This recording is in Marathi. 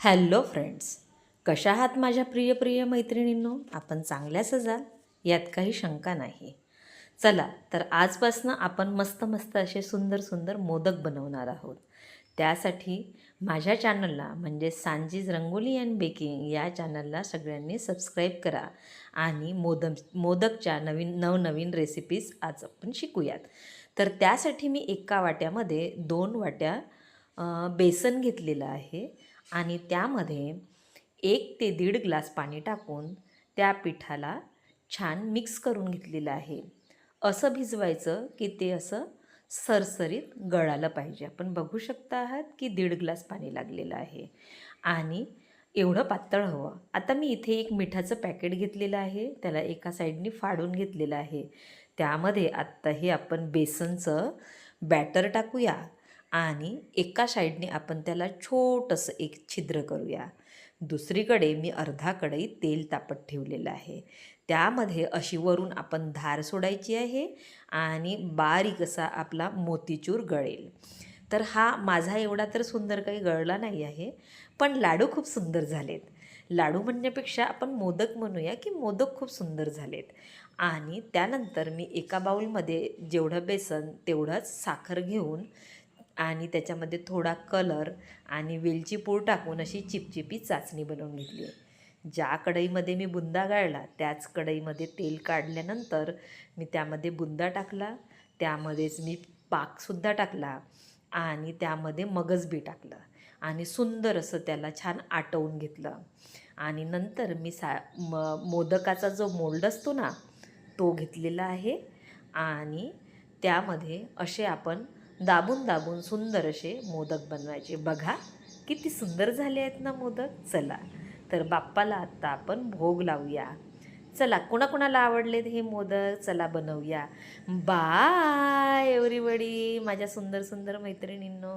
हॅलो फ्रेंड्स, कशा आहात माझ्या प्रिय प्रिय मैत्रिणींनो? आपण चांगल्याच असाल यात काही शंका नाही. चला तर आजपासनं आपण मस्त मस्त असे सुंदर सुंदर मोदक बनवणार आहोत. त्यासाठी माझ्या चॅनलला म्हणजे सांजीज रंगोली अँड बेकिंग या चॅनलला सगळ्यांनी सबस्क्राईब करा आणि मोदकच्या नवनवीन रेसिपीज आज आपण शिकूयात. तर त्यासाठी मी एका वाट्यामध्ये 2 वाट्या बेसन घेतलेलं आहे आणि त्यामध्ये 1 ते 1.5 ग्लास पाणी टाकून त्या पिठाला छान मिक्स करून घेतलेलं आहे. असं भिजवायचं की ते असं सरसरीत गळालं पाहिजे. आपण बघू शकता आहात की 1.5 ग्लास पाणी लागलेलं आहे आणि एवढं पातळ हवं. आता मी इथे एक मिठाचं पॅकेट घेतलेलं आहे, त्याला एका साईडनी फाडून घेतलेलं आहे. त्यामध्ये आत्ता हे आपण बेसनचं बॅटर टाकूया आणि एका साईडने आपण त्याला छोटंसं एक छिद्र करूया. दुसरीकडे मी अर्धा कढई तेल तापत ठेवलेलं आहे. त्यामध्ये अशी वरून आपण धार सोडायची आहे आणि बारीक असा आपला मोतीचूर गळेल. तर हा माझा एवढा तर सुंदर काही गळला नाही आहे, पण लाडू खूप सुंदर झालेत. लाडू म्हणण्यापेक्षा आपण मोदक म्हणूया की मोदक खूप सुंदर झालेत. आणि त्यानंतर मी एका बाउलमध्ये जेवढं बेसन तेवढंच साखर घेऊन आणि त्याच्यामध्ये थोडा कलर आणि वेलची पूड टाकून अशी चिपचिपी चाचणी बनवून घेतली आहे. ज्या कढईमध्ये मी बुंदा गाळला त्याच कढईमध्ये तेल काढल्यानंतर मी त्यामध्ये बुंदा टाकला, त्यामध्येच मी पाकसुद्धा टाकला आणि त्यामध्ये मगज बी टाकलं आणि सुंदर असं त्याला छान आटवून घेतलं. आणि नंतर मी मोदकाचा जो मोल्ड असतो ना तो घेतलेला आहे आणि त्यामध्ये असे आपण दाबून दाबून सुंदर असे मोदक बनवायचे. बघा किती सुंदर झाले आहेत ना मोदक. चला तर बाप्पाला आत्ता आपण भोग लावूया. चला कुणाकुणाला आवडलेत हे मोदक चला बनवूया. बाय एव्हरीबडी माझ्या सुंदर सुंदर मैत्रिणींनो.